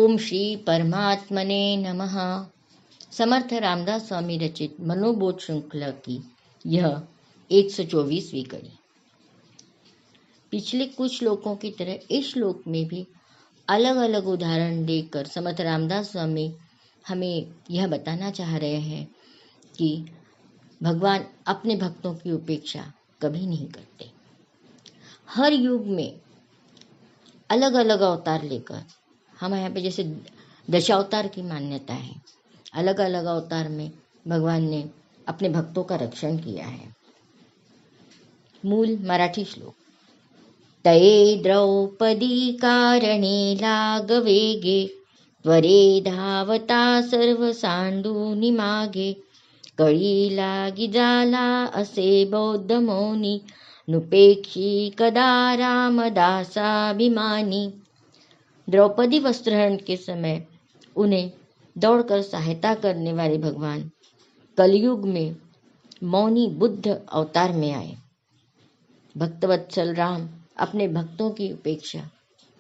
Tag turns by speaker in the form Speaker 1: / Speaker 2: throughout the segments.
Speaker 1: ओम श्री परमात्मने नमः। समर्थ रामदास स्वामी रचित मनोबोध श्रृंखला की यह 124वीं कड़ी। पिछले कुछ श्लोकों की तरह इस श्लोक में भी अलग अलग उदाहरण देकर समर्थ रामदास स्वामी हमें यह बताना चाह रहे हैं कि भगवान अपने भक्तों की उपेक्षा कभी नहीं करते। हर युग में अलग अलग अवतार लेकर, हमारे यहाँ पे जैसे दशावतार की मान्यता है, अलग अलग अवतार में भगवान ने अपने भक्तों का रक्षण किया है। मूल मराठी श्लोक। तये द्रौपदी कारणे लागवेगे, त्वरे धावता सर्व सांडूनि मागे, कळी लागी जाला असे बौद्ध मौनी, नुपेक्षी कदा रामदासाभिमानी। द्रौपदी वस्त्रहरण के समय उन्हें दौड़कर सहायता करने वाले भगवान कलयुग में मौनी बुद्ध अवतार में आए। भक्तवत्सल राम अपने भक्तों की उपेक्षा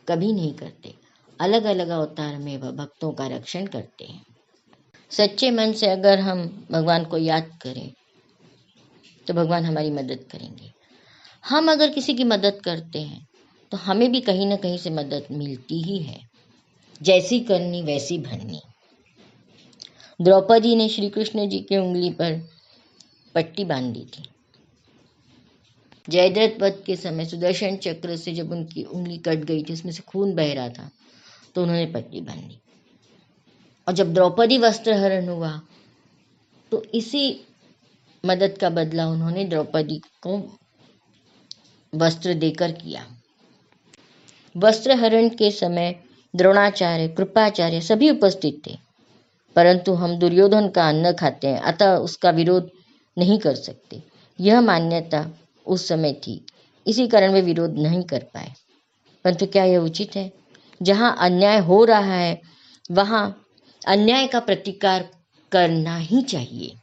Speaker 1: कभी नहीं करते। अलग अलग अवतार में वह भक्तों का रक्षण करते हैं। सच्चे मन से अगर हम भगवान को याद करें तो भगवान हमारी मदद करेंगे। हम अगर किसी की मदद करते हैं तो हमें भी कहीं ना कहीं से मदद मिलती ही है। जैसी करनी वैसी भरनी। द्रौपदी ने श्री कृष्ण जी की उंगली पर पट्टी बांध दी थी। जयद्रथ वध के समय सुदर्शन चक्र से जब उनकी उंगली कट गई थी, उसमें से खून बह रहा था, तो उन्होंने पट्टी बांधी। और जब द्रौपदी वस्त्र हरण हुआ तो इसी मदद का बदला उन्होंने द्रौपदी को वस्त्र देकर किया। वस्त्र हरण के समय द्रोणाचार्य, कृपाचार्य सभी उपस्थित थे, परंतु हम दुर्योधन का अन्न खाते हैं, अतः उसका विरोध नहीं कर सकते। यह मान्यता उस समय थी, इसी कारण वे विरोध नहीं कर पाए। परंतु क्या यह उचित है? जहाँ अन्याय हो रहा है वहाँ अन्याय का प्रतिकार करना ही चाहिए।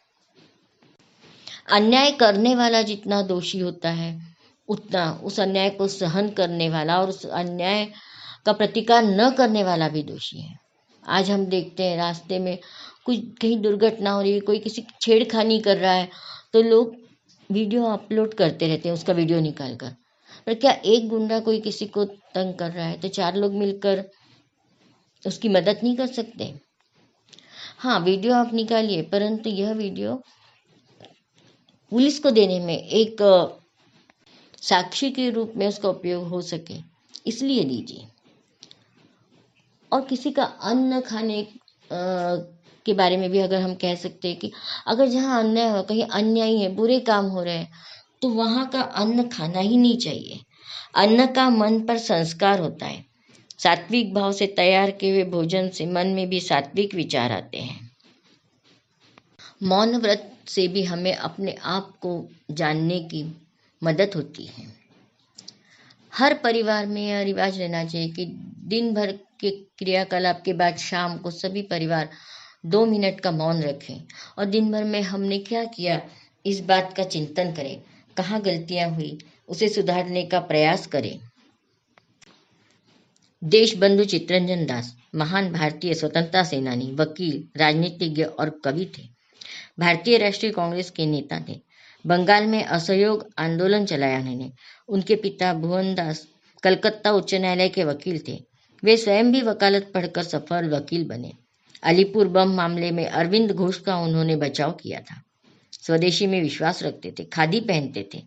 Speaker 1: अन्याय करने वाला जितना दोषी होता है उतना उस अन्याय को सहन करने वाला और उस अन्याय का प्रतिकार न करने वाला भी दोषी है। आज हम देखते हैं रास्ते में कुछ कहीं दुर्घटना हो रही है, कोई किसी की छेड़खानी कर रहा है तो लोग वीडियो अपलोड करते रहते हैं, उसका वीडियो निकाल कर। पर क्या एक गुंडा कोई किसी को तंग कर रहा है तो 4 लोग मिलकर उसकी मदद नहीं कर सकते? हाँ, वीडियो आप निकालिए, परंतु यह वीडियो पुलिस को देने में एक साक्षी के रूप में उसका उपयोग हो सके, इसलिए लीजिए। और किसी का अन्न खाने के बारे में भी अगर हम कह सकते हैं कि अगर जहाँ अन्याय हो, कहीं अन्यायी है, बुरे काम हो रहे हैं, तो वहाँ का अन्न खाना ही नहीं चाहिए। अन्न का मन पर संस्कार होता है। सात्विक भाव से तैयार किए हुए भोजन से मन में भी सात्विक विचार आते हैं। मौन व्रत से भी हमें अपने आप को जानने की मदद होती है। हर परिवार में यह रिवाज रहना चाहिए कि दिन भर के क्रियाकलाप के बाद शाम को सभी परिवार 2 मिनट का मौन रखें और दिन भर में हमने क्या किया इस बात का चिंतन करें। कहाँ गलतियां हुई उसे सुधारने का प्रयास करें। देशबंधु चित्तरंजन दास महान भारतीय स्वतंत्रता सेनानी, वकील, राजनीतिज्ञ और कवि थे। भारतीय राष्ट्रीय कांग्रेस के नेता थे। बंगाल में असहयोग आंदोलन चलाया उन्होंने। उनके पिता भुवनदास कलकत्ता उच्च न्यायालय के वकील थे। वे स्वयं भी वकालत पढ़कर सफल वकील बने। अलीपुर बम मामले में अरविंद घोष का उन्होंने बचाव किया था। स्वदेशी में विश्वास रखते थे, खादी पहनते थे।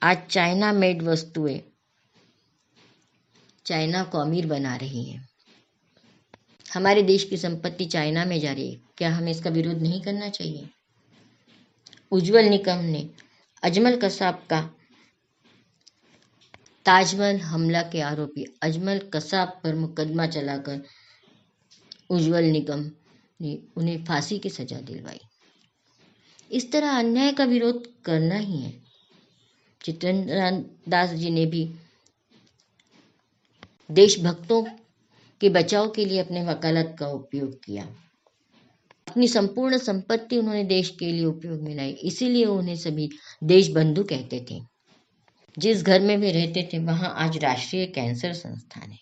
Speaker 1: आज चाइना मेड वस्तुएं चाइना को अमीर बना रही है। हमारे देश की संपत्ति चाइना में जा रही है, क्या हमें इसका विरोध नहीं करना चाहिए? उज्जवल निकम ने अजमल कसाब का ताजमहल हमला के आरोपी अजमल कसाब पर मुकदमा चलाकर उज्जवल निकम ने उन्हें फांसी की सजा दिलवाई। इस तरह अन्याय का विरोध करना ही है। चित्तरंजन दास जी ने भी देशभक्तों के बचाव के लिए अपने वकालत का उपयोग किया। अपनी संपूर्ण संपत्ति उन्होंने देश के लिए उपयोग में लाई, इसीलिए उन्हें सभी देशबंधु कहते थे। जिस घर में वे रहते थे वहां आज राष्ट्रीय कैंसर संस्थान है।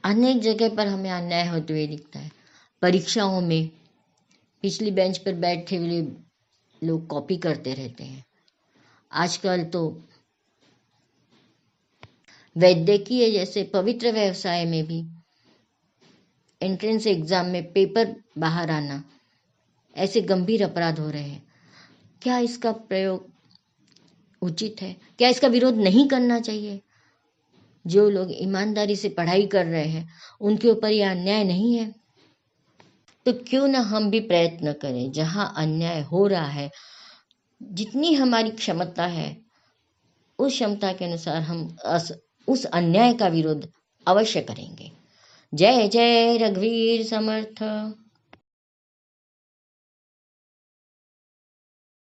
Speaker 1: अनेक जगह पर हमें अन्याय होते हुए दिखता है। परीक्षाओं में पिछली बेंच पर बैठे हुए लोग कॉपी करते रहते हैं। आजकल तो वैद्यकीय जैसे पवित्र व्यवसाय में भी एंट्रेंस एग्जाम में पेपर बाहर आना, ऐसे गंभीर अपराध हो रहे हैं। क्या इसका प्रयोग उचित है? क्या इसका विरोध नहीं करना चाहिए? जो लोग ईमानदारी से पढ़ाई कर रहे हैं उनके ऊपर यह अन्याय नहीं है? तो क्यों ना हम भी प्रयत्न करें, जहां अन्याय हो रहा है जितनी हमारी क्षमता है उस क्षमता के अनुसार हम उस अन्याय का विरोध अवश्य करेंगे। जय जय रघुवीर समर्थ।